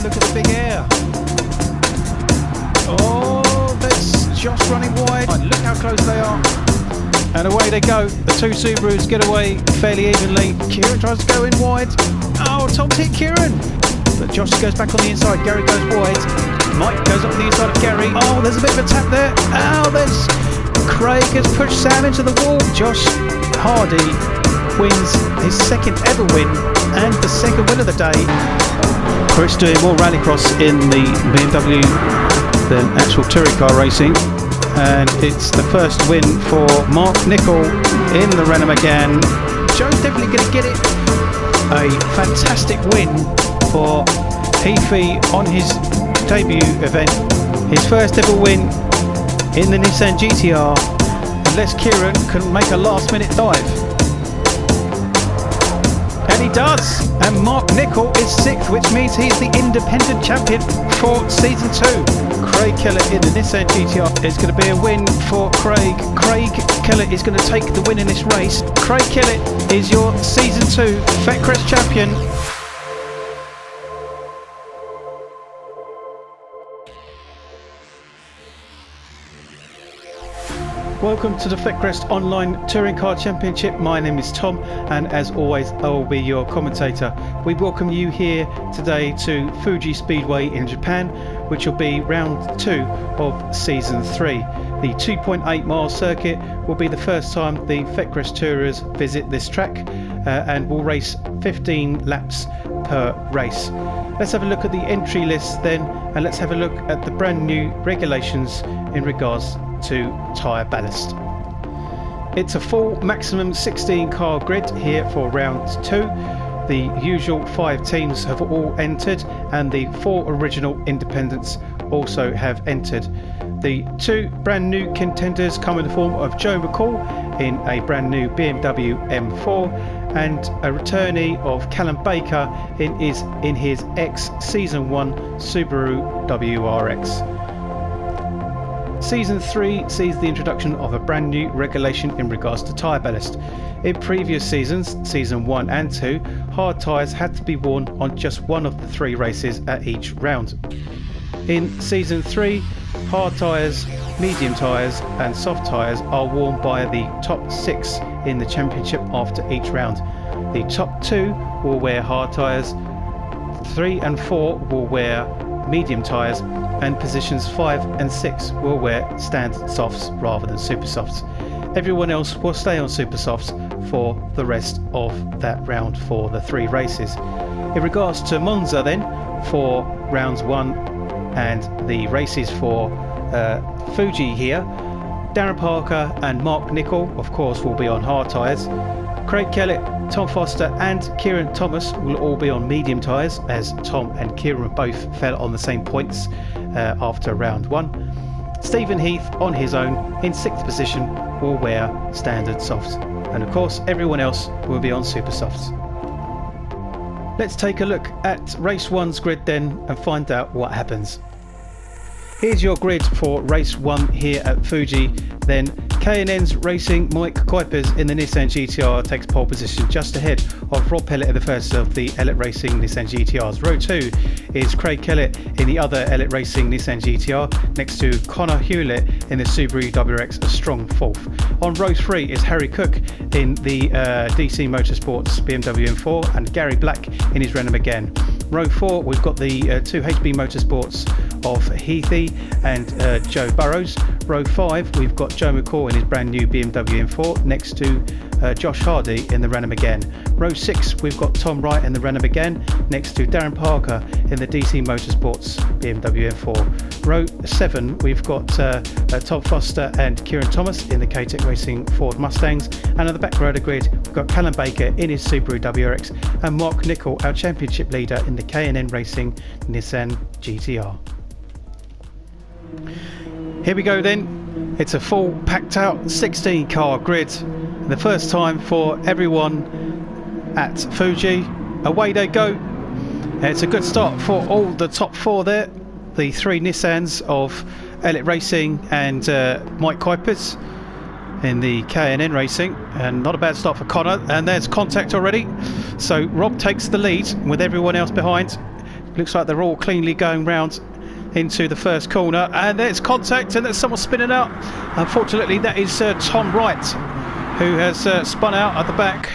look at the big air. Oh, that's just running wide. Look how close they are. And away they go. The two Subarus get away fairly evenly. Kieran tries to go in wide. Oh, Tom's hit Kieran. But Josh goes back on the inside. Gary goes wide. Mike goes up the inside of Gary. Oh, there's a bit of a tap there. Oh, there's Craig has pushed Sam into the wall. Josh Hardy wins his second ever win and the second win of the day. Chris doing more rallycross in the BMW than actual touring car racing, and it's the first win for Mark Nicol in the Renault Megane. Joe's definitely going to get it. A fantastic win for Heafy on his debut event, his first ever win in the Nissan GTR, unless Kieran can make a last minute dive. And he does, and Mark Nicol is 6th, which means he's the independent champion for season 2. Craig Keller in the Nissan GTR is going to be a win for Craig. Craig Keller is going to take the win in this race. Craig Keller is your season 2 FWTC champion. Welcome to the FWTC Online Touring Car Championship. My name is Tom, and as always I will be your commentator. We welcome you here today to Fuji Speedway in Japan, which will be round 2 of season 3. The 2.8 mile circuit will be the first time the FWTC tourers visit this track, and will race 15 laps per race. Let's have a look at the entry list then, and let's have a look at the brand new regulations in regards to tyre ballast. It's a full maximum 16 car grid here for round 2. The usual 5 teams have all entered, and the 4 original independents also have entered. The 2 brand new contenders come in the form of Joe McCall in a brand new BMW M4 and a returnee of Callum Baker in his ex-Season 1 Subaru WRX. Season 3 sees the introduction of a brand new regulation in regards to tyre ballast. In previous seasons, Season 1 and 2, hard tyres had to be worn on just one of the 3 races at each round. In Season 3, hard tyres, medium tyres and soft tyres are worn by the top 6 in the championship after each round. The top 2 will wear hard tyres, 3 and 4 will wear medium tyres, and positions 5 and 6 will wear standard softs rather than super softs. Everyone else will stay on super softs for the rest of that round for the 3 races. In regards to Monza then, for rounds 1 and the races for Fuji here, Darren Parker and Mark Nicol of course will be on hard tyres. Craig Kellett, Tom Foster and Kieran Thomas will all be on medium tyres, as Tom and Kieran both fell on the same points after round 1. Stephen Heath on his own in 6th position will wear standard softs, and of course everyone else will be on super softs. Let's take a look at race 1's grid then and find out what happens. Here's your grid for race 1 here at Fuji. Then K&N's Racing Mike Kuipers in the Nissan GTR takes pole position just ahead of Rob Pellett in the first of the Hewlett Racing Nissan GTRs. Row 2 is Craig Kellett in the other Hewlett Racing Nissan GTR, next to Connor Hewlett in the Subaru WRX, a strong 4th. On row 3 is Harry Cook in the DC Motorsports BMW M4 and Gary Black in his Renault Megane. Row 4 we've got the 2 HB Motorsports of Heathy and Joe Burrows. Row 5 we've got Joe McCall in his brand new BMW M4 next to Josh Hardy in the Renault Megane. Row 6 we've got Tom Wright in the Renault Megane next to Darren Parker in the DC Motorsports BMW M4. Row 7 we've got Tom Foster and Kieran Thomas in the K-Tech Racing Ford Mustangs, and on the back row of the grid we've got Callum Baker in his Subaru WRX and Mark Nicol, our championship leader, in the K&N Racing Nissan GTR. Here we go then, it's a full packed out 16 car grid, the first time for everyone at Fuji. Away they go. It's a good start for all the top 4 there, the 3 Nissans of Hewlett Racing and Mike Kuipers in the K&N Racing, and not a bad start for Connor, and there's contact already, so Rob takes the lead with everyone else behind. Looks like they're all cleanly going round into the first corner, and there's contact, and there's someone spinning out. Unfortunately, that is Tom Wright, who has spun out at the back.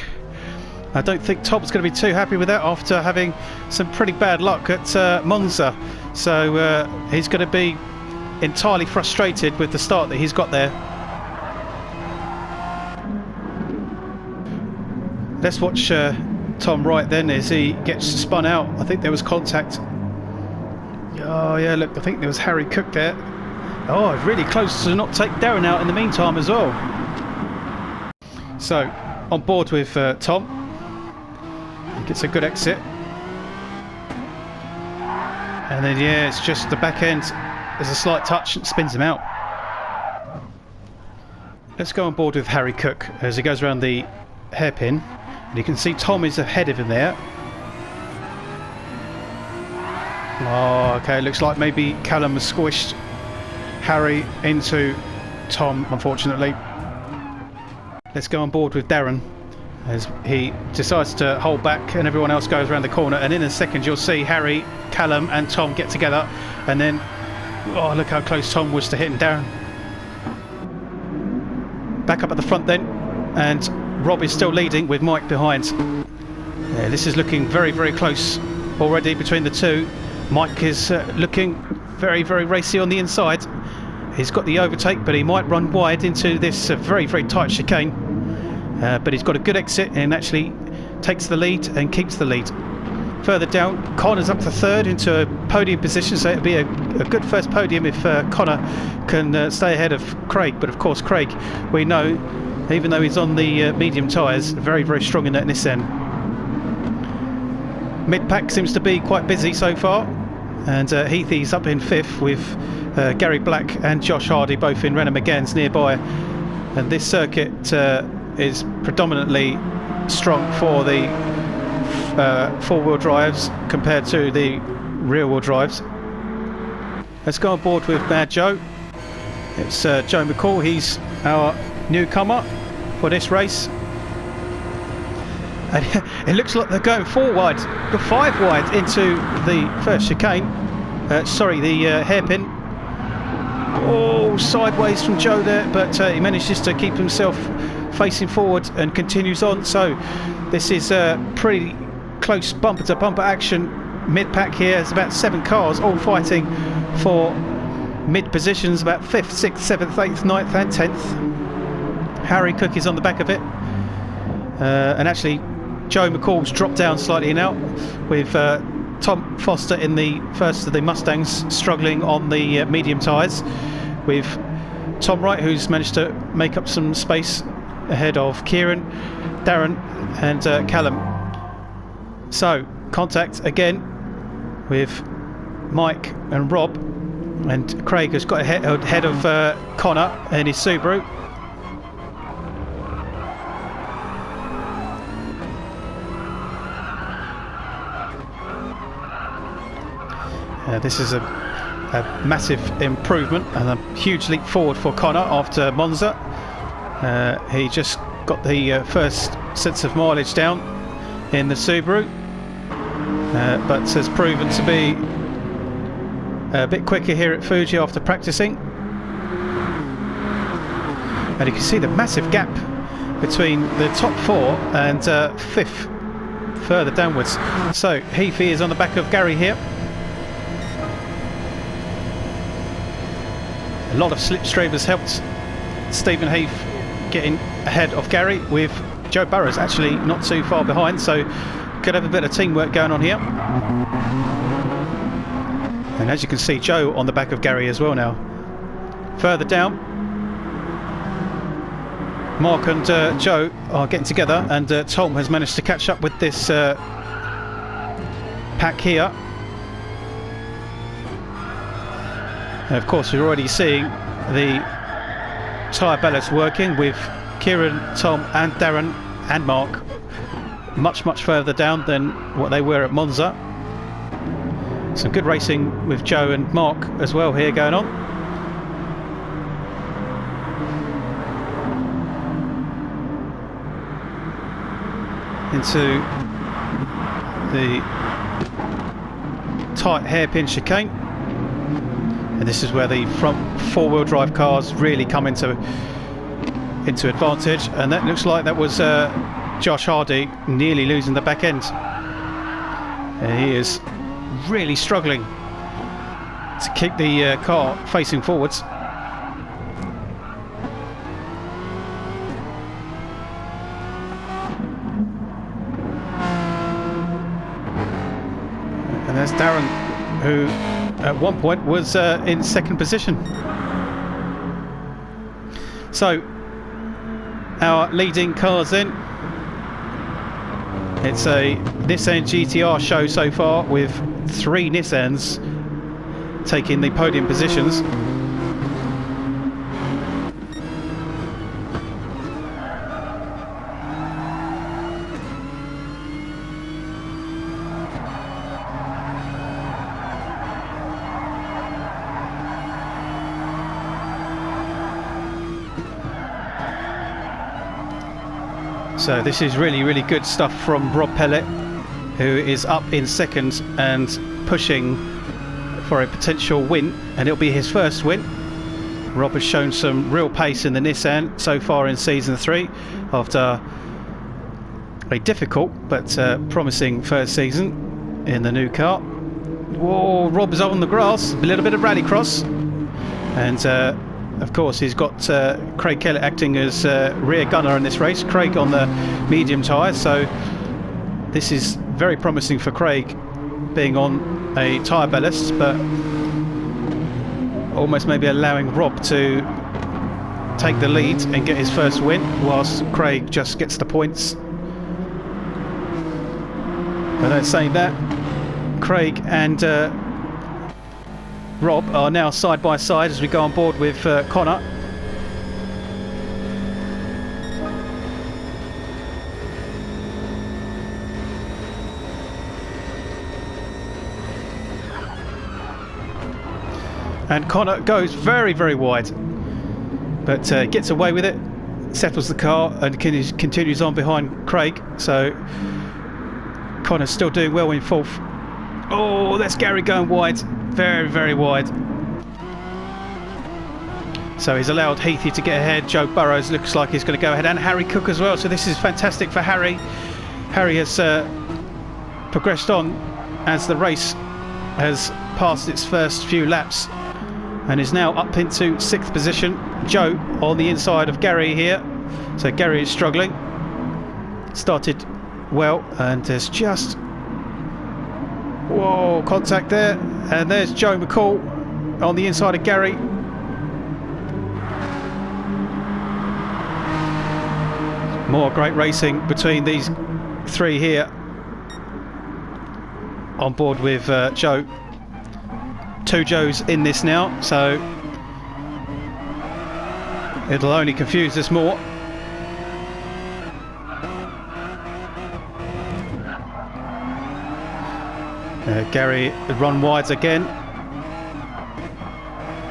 I don't think Tom's going to be too happy with that after having some pretty bad luck at Monza. So he's going to be entirely frustrated with the start that he's got there. Let's watch Tom Wright then as he gets spun out. I think there was contact. Oh yeah, look, I think there was Harry Cook there. Oh, really close to not take Darren out in the meantime as well. So, on board with Tom. He gets a good exit. And then, yeah, it's just the back end. There's a slight touch and spins him out. Let's go on board with Harry Cook as he goes around the hairpin. And you can see Tom is ahead of him there. Oh, okay, looks like maybe Callum has squished Harry into Tom, unfortunately. Let's go on board with Darren as he decides to hold back and everyone else goes around the corner, and in a second you'll see Harry, Callum and Tom get together, and then, oh, look how close Tom was to hitting Darren. Back up at the front then, and Rob is still leading with Mike behind. Yeah, this is looking very, very close already between the two. Mike is looking very, very racy on the inside. He's got the overtake, but he might run wide into this very, very tight chicane. But he's got a good exit and actually takes the lead and keeps the lead. Further down, Connor's up to third into a podium position, so it'll be a good first podium if Connor can stay ahead of Craig. But of course, Craig, we know, even though he's on the medium tyres, very, very strong in that Nissan. Mid-pack seems to be quite busy so far, and Heathy's up in fifth with Gary Black and Josh Hardy both in Renault Meganes nearby. And this circuit is predominantly strong for the four-wheel drives compared to the rear-wheel drives. Let's go on board with Mad Joe. It's Joe McCall. He's our newcomer for this race. And it looks like they're going 4 wide, 5 wide into the first chicane. Sorry, the hairpin. Oh, sideways from Joe there, but he manages to keep himself facing forward and continues on. So this is pretty close bumper to bumper action. Mid-pack here, there's about 7 cars all fighting for mid positions, about 5th, 6th, 7th, 8th, 9th and 10th. Harry Cook is on the back of it. And actually Joe McCall's dropped down slightly now, with Tom Foster in the first of the Mustangs struggling on the medium tyres, with Tom Wright, who's managed to make up some space ahead of Kieran, Darren and Callum. So contact again with Mike and Rob, and Craig has got ahead of Connor in his Subaru. This is a massive improvement and a huge leap forward for Connor after Monza. He just got the first sense of mileage down in the Subaru, but has proven to be a bit quicker here at Fuji after practicing. And you can see the massive gap between the top 4 and 5th further downwards. So Heafy is on the back of Gary here. A lot of slipstream has helped Stephen Heath getting ahead of Gary, with Joe Burrows actually not too far behind, so could have a bit of teamwork going on here. And as you can see, Joe on the back of Gary as well now. Further down, Mark and Joe are getting together, and Tom has managed to catch up with this pack here. And of course we're already seeing the tyre ballast working, with Kieran, Tom and Darren and Mark much, much further down than what they were at Monza. Some good racing with Joe and Mark as well here going on. Into the tight hairpin chicane, and this is where the front four-wheel drive cars really come into advantage, and that looks like that was Josh Hardy nearly losing the back end. And he is really struggling to keep the car facing forwards. And there's Darren, who at one point was in second position. So our leading cars then. It's a Nissan GTR show so far, with 3 Nissans taking the podium positions. So this is really good stuff from Rob Pellet, who is up in second and pushing for a potential win, and it'll be his first win. Rob has shown some real pace in the Nissan so far in season 3 after a difficult but promising first season in the new car. Whoa, Rob's on the grass, a little bit of rallycross, and of course he's got Craig Kellett acting as rear gunner in this race. Craig on the medium tyre, so this is very promising for Craig, being on a tyre ballast, but almost maybe allowing Rob to take the lead and get his first win, whilst Craig just gets the points. But then saying that, Craig and Rob are now side by side as we go on board with Connor. And Connor goes very wide, but gets away with it, settles the car and continues on behind Craig. So Connor's still doing well in fourth. Oh, that's Gary going wide, very wide. So he's allowed Heathy to get ahead. Joe Burrows looks like he's going to go ahead, and Harry Cook as well. So this is fantastic for Harry. Harry has progressed on as the race has passed its first few laps, and is now up into 6th position. Joe on the inside of Gary here. So Gary is struggling. Started well, and there's just... whoa, contact there. And there's Joe McCall on the inside of Gary. More great racing between these 3 here. On board with Joe. 2 Joes in this now, so it'll only confuse us more. Gary run wides again.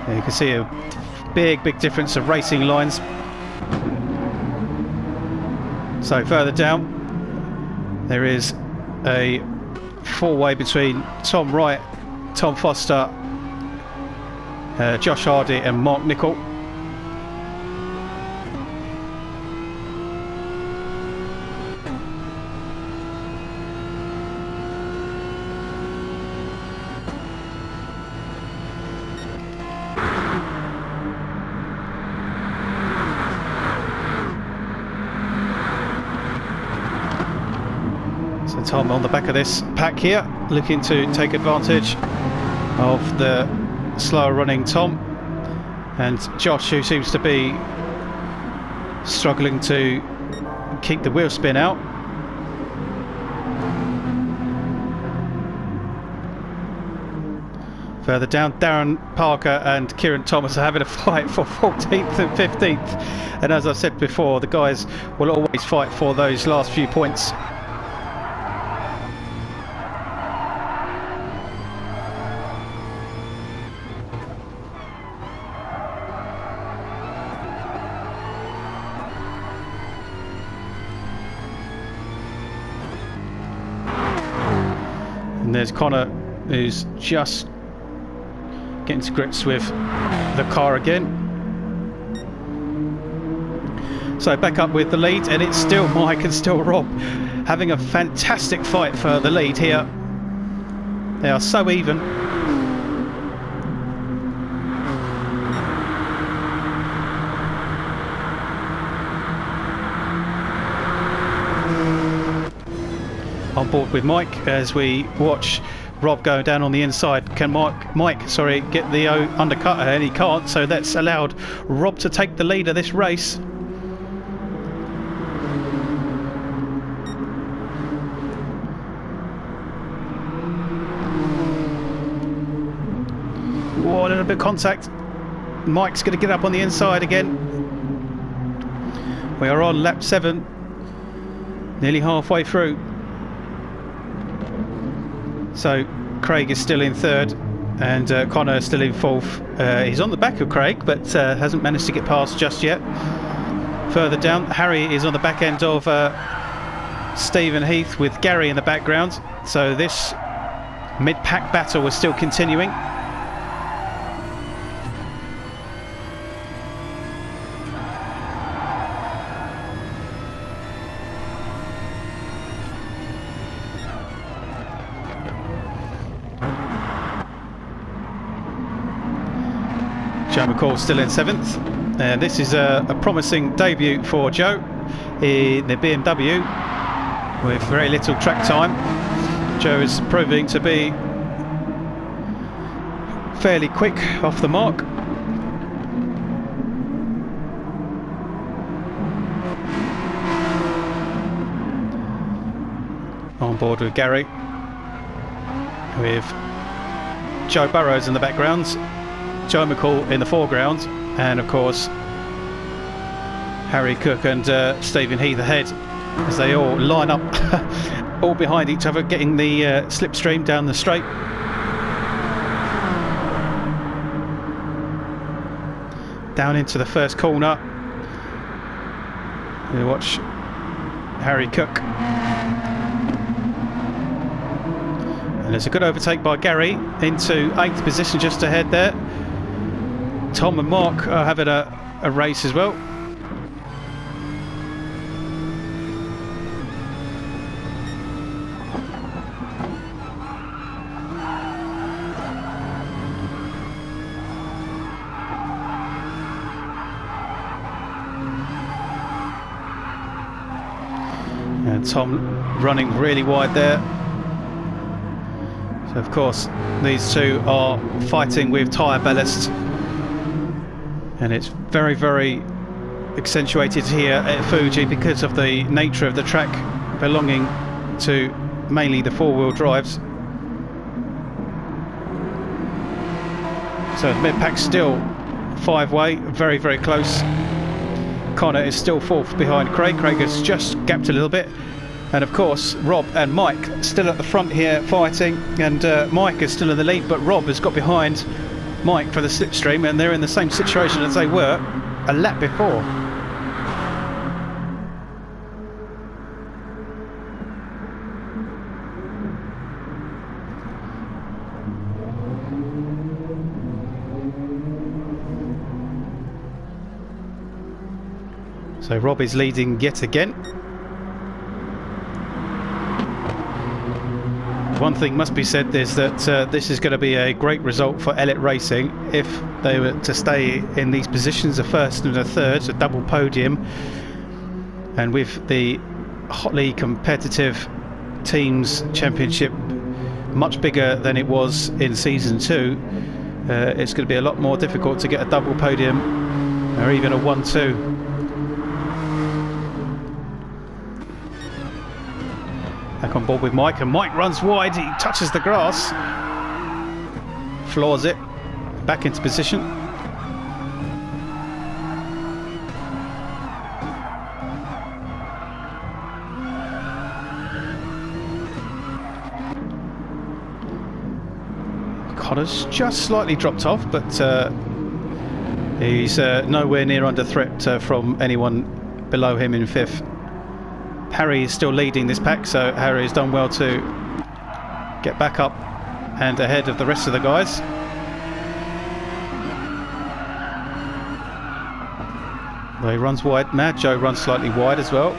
You can see a big difference of racing lines. So further down there is a 4-way between Tom Wright, Tom Foster, Josh Hardy and Mark Nicol. So Tom on the back of this pack here, looking to take advantage of the slower running Tom, and Josh, who seems to be struggling to keep the wheel spin out. Further down, Darren Parker and Kieran Thomas are having a fight for 14th and 15th, and as I said before, the guys will always fight for those last few points. And there's Connor who's just getting to grips with the car again. So back up with the lead, and it's still Mike and still Rob having a fantastic fight for the lead here. They are so even. On board with Mike as we watch Rob go down on the inside. Can Mike get the undercut? And he can't, so that's allowed Rob to take the lead of this race. Whoa, a little bit of contact. Mike's going to get up on the inside again. We are on lap 7, nearly halfway through. So Craig is still in 3rd, and Connor is still in 4th. He's on the back of Craig, but hasn't managed to get past just yet. Further down, Harry is on the back end of Stephen Heath with Gary in the background. So this mid-pack battle is still continuing. Joe McCall still in 7th, and this is a promising debut for Joe in the BMW with very little track time. Joe is proving to be fairly quick off the mark. On board with Gary, with Joe Burrows in the background, Joe McCall in the foreground, and of course Harry Cook and Stephen Heath ahead as they all line up all behind each other, getting the slipstream down the straight. Down into the first corner. We watch Harry Cook. And there's a good overtake by Gary into 8th position just ahead there. Tom and Mark are having a race as well. And Tom running really wide there. So of course these two are fighting with tyre ballast. And it's very, very accentuated here at Fuji because of the nature of the track belonging to mainly the 4-wheel drives. So the mid-pack's still 5-way, very, very close. Connor is still 4th behind Craig. Craig has just gapped a little bit. And of course Rob and Mike still at the front here fighting, and Mike is still in the lead, but Rob has got behind Mike for the slipstream, and they're in the same situation as they were a lap before. So Rob is leading yet again. One thing must be said is that this is going to be a great result for Hewlett Racing if they were to stay in these positions, a 1st and a 3rd, a double podium. And with the hotly competitive teams championship much bigger than it was in season 2, it's going to be a lot more difficult to get a double podium or even a 1-2. Back on board with Mike, and Mike runs wide, he touches the grass, floors it, back into position. Connor's just slightly dropped off, but he's nowhere near under threat from anyone below him in 5th. Harry is still leading this pack, so Harry has done well to get back up and ahead of the rest of the guys. Well, he runs wide. Mad Joe runs slightly wide as well.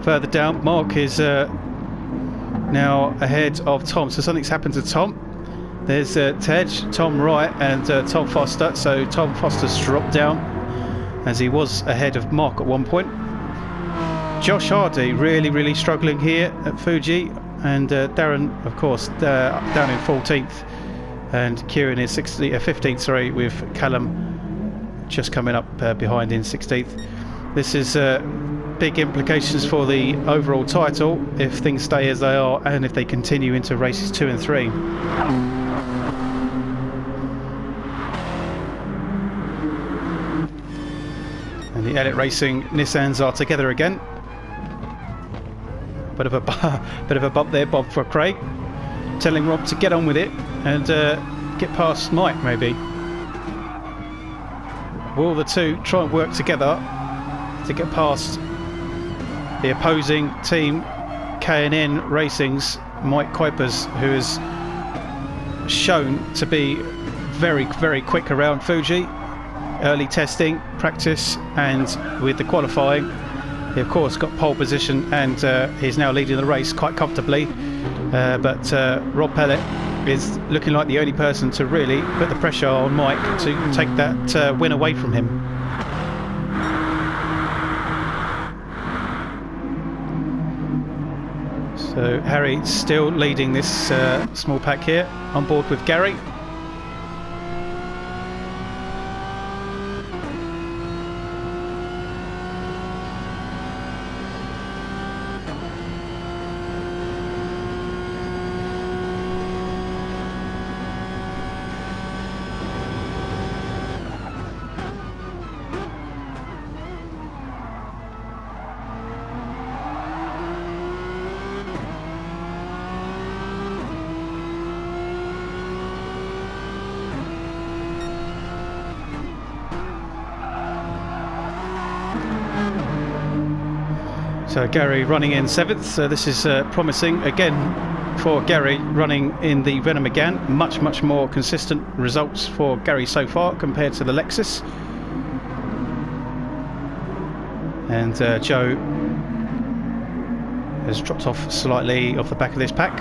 Further down, Mark is now ahead of Tom, so something's happened to Tom. There's Tej, Tom Wright and Tom Foster, so Tom Foster's dropped down as he was ahead of Mark at one point. Josh Hardy really struggling here at Fuji, and Darren of course down in 14th, and Kieran is 15th, sorry, with Callum just coming up behind in 16th. This is big implications for the overall title if things stay as they are and if they continue into races 2 and 3. And the Elliott Racing Nissans are together again. Bit of a bump there, Bob, for Craig, telling Rob to get on with it and get past Mike maybe. Will the two try and work together to get past the opposing team, K&N Racing's Mike Kuipers, who is shown to be very quick around Fuji. Early testing, practice, and with the qualifying, he of course got pole position, and he's now leading the race quite comfortably. But Rob Pellet is looking like the only person to really put the pressure on Mike to take that win away from him. So Harry still leading this small pack here, on board with Gary. So Gary running in 7th, so this is promising again for Gary running in the Renault Megane. Much more consistent results for Gary so far compared to the Lexus. And Joe has dropped off slightly off the back of this pack.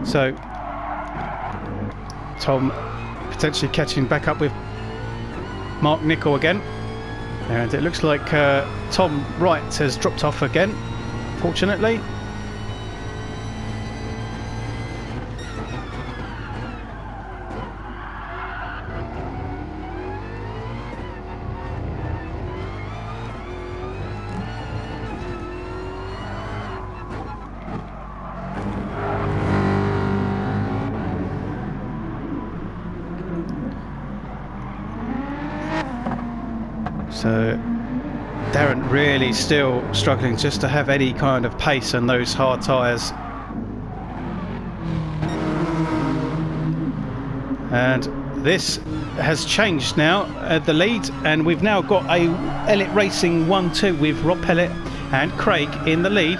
So Tom potentially catching back up with Mark Nichol again. And it looks like Tom Wright has dropped off again, fortunately. So Darren really still struggling just to have any kind of pace on those hard tyres. And this has changed now at the lead, and we've now got a Elliott Racing 1-2 with Rob Pellet and Craig in the lead.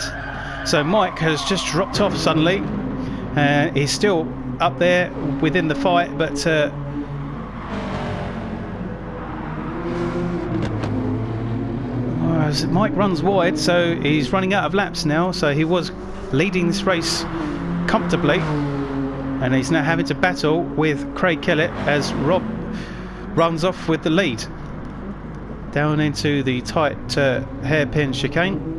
So Mike has just dropped off suddenly. He's still up there within the fight, but Mike runs wide, so he's running out of laps now. So he was leading this race comfortably, and he's now having to battle with Craig Kellett as Rob runs off with the lead down into the tight hairpin chicane.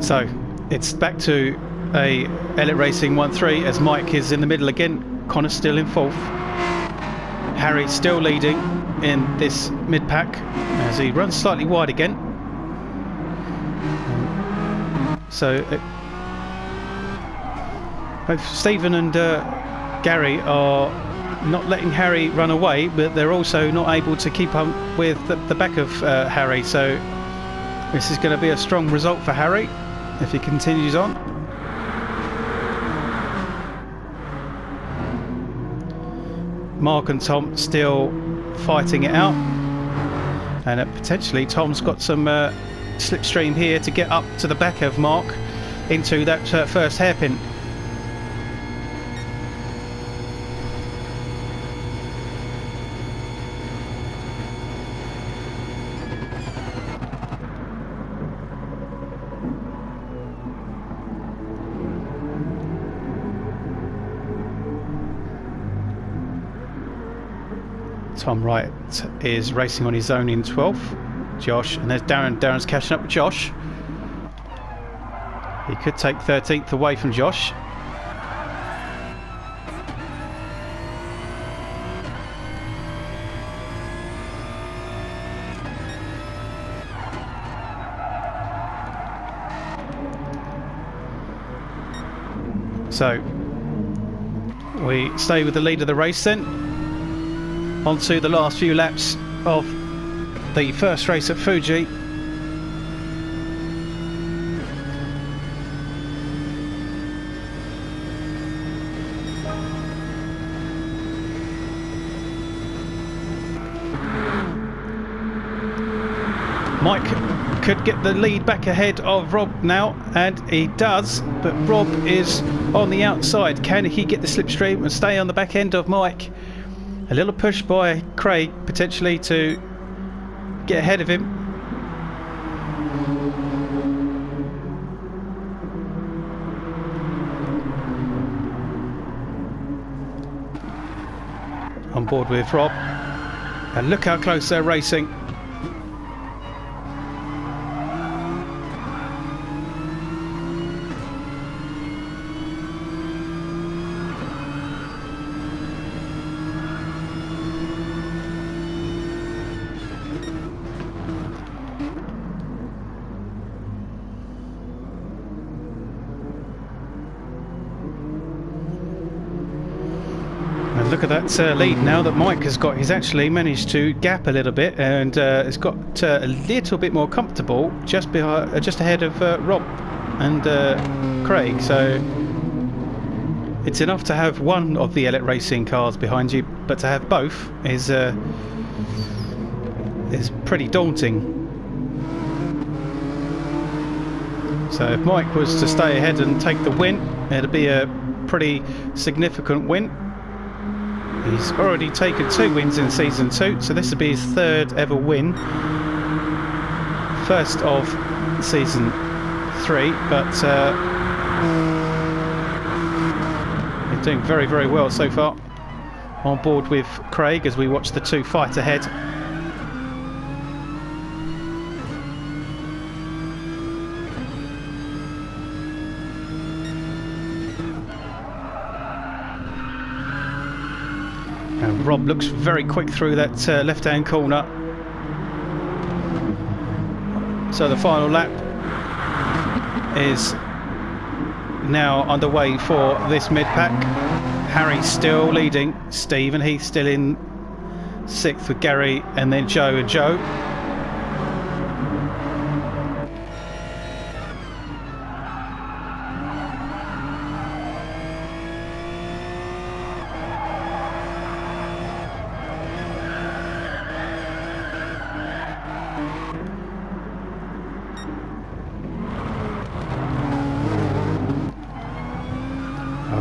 So it's back to a Elliott Racing 1-3 as Mike is in the middle again. Connor still in 4th. Harry still leading in this mid-pack as he runs slightly wide again. So both Stephen and Gary are not letting Harry run away, but they're also not able to keep up with the back of Harry. So this is going to be a strong result for Harry if he continues on. Mark and Tom still fighting it out, and potentially Tom's got some slipstream here to get up to the back of Mark into that first hairpin. Tom Wright is racing on his own in 12th. Josh, and there's Darren. Darren's catching up with Josh. He could take 13th away from Josh. So we stay with the lead of the race then. On to the last few laps of the first race at Fuji. Mike could get the lead back ahead of Rob now, and he does, but Rob is on the outside. Can he get the slipstream and stay on the back end of Mike? A little push by Craig potentially to get ahead of him. On board with Rob, and look how close they're racing. Look at that lead now that Mike has got. He's actually managed to gap a little bit, and has got a little bit more comfortable just behind, just ahead of Rob and Craig. So it's enough to have one of the Hewlett racing cars behind you, but to have both is pretty daunting. So if Mike was to stay ahead and take the win, it'd be a pretty significant win. He's already taken 2 wins in season 2, so this will be his 3rd ever win. First of season 3, but he's doing very, very well so far. On board with Craig as we watch the 2 fight ahead. Rob looks very quick through that left-hand corner. So the final lap is now underway for this mid-pack. Harry's still leading. Steve and Heath still in 6th with Gary, and then Joe and Joe.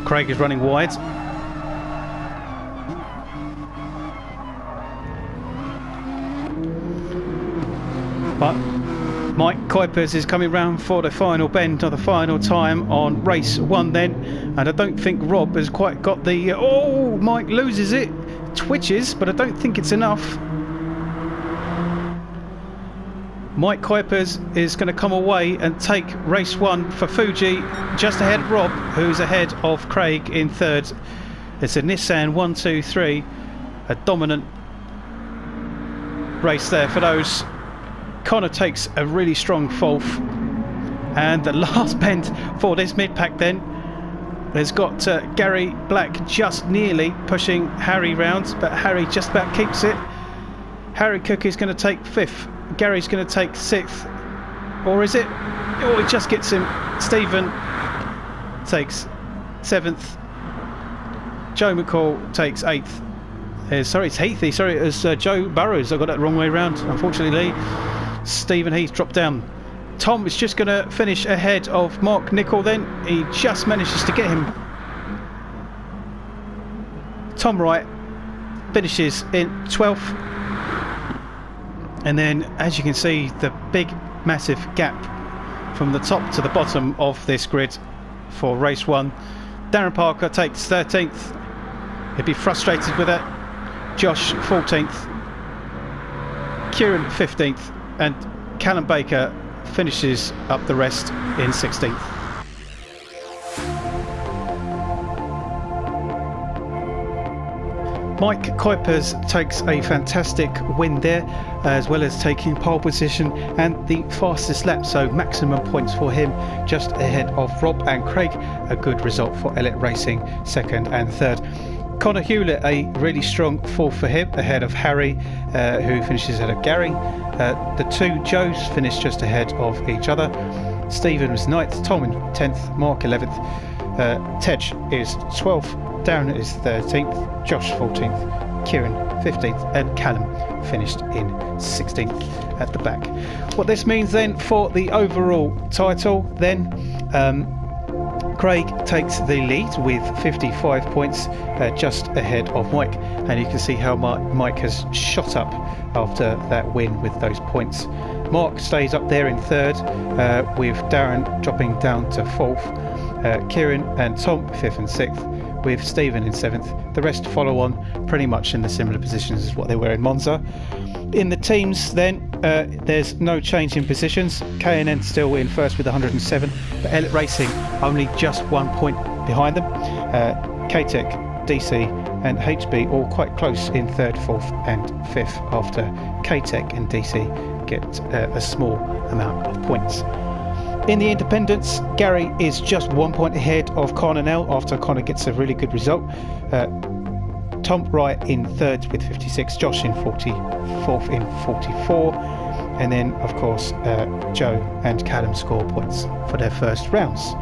Craig is running wide. But Mike Kuipers is coming round for the final bend, or the final time on race 1 then. And I don't think Rob has quite got the... oh, Mike loses it. Twitches, but I don't think it's enough. Mike Kuipers is going to come away and take race 1 for Fuji, just ahead of Rob, who's ahead of Craig in 3rd. It's a Nissan 123, a dominant race there for those. Connor takes a really strong 4th, And the last bend for this mid-pack then has got Gary Black just nearly pushing Harry round, but Harry just about keeps it. Harry Cook is going to take 5th. Gary's going to take 6th. Or is it? Oh, he just gets him. Stephen takes 7th. Joe McCall takes 8th. Sorry, it's Heathy. Sorry, it was Joe Burrows. I got that wrong way around, unfortunately. Stephen Heath dropped down. Tom is just going to finish ahead of Mark Nichol then. He just manages to get him. Tom Wright finishes in 12th. And then, as you can see, the big, massive gap from the top to the bottom of this grid for race 1. Darren Parker takes 13th. He'd be frustrated with that. Josh 14th. Kieran 15th. And Callum Baker finishes up the rest in 16th. Mike Kuipers takes a fantastic win there, as well as taking pole position and the fastest lap, so maximum points for him, just ahead of Rob and Craig. A good result for Elliott Racing, 2nd and 3rd. Connor Hewlett, a really strong 4th for him, ahead of Harry, who finishes ahead of Gary. The 2 Joes finished just ahead of each other. Stephen was 9th, Tom in 10th, Mark 11th, Tej is 12th, Darren is 13th, Josh 14th, Kieran 15th, and Callum finished in 16th at the back. What this means then for the overall title then, Craig takes the lead with 55 points, just ahead of Mike, and you can see how Mike has shot up after that win with those points. Mark stays up there in 3rd, with Darren dropping down to 4th, Kieran and Tom 5th and 6th, with Stephen in 7th. The rest follow on pretty much in the similar positions as what they were in Monza. In the teams then, there's no change in positions. K&N still in 1st with 107, but Elliott Racing only just 1 point behind them. K-Tech, DC and HB all quite close in 3rd, 4th and 5th, after K-Tech and DC get a small amount of points. In the independents, Gary is just 1 point ahead of Connor now, after Connor gets a really good result. Tom Wright in 3rd with 56, Josh in 44th in 44, and then of course Joe and Callum score points for their first rounds.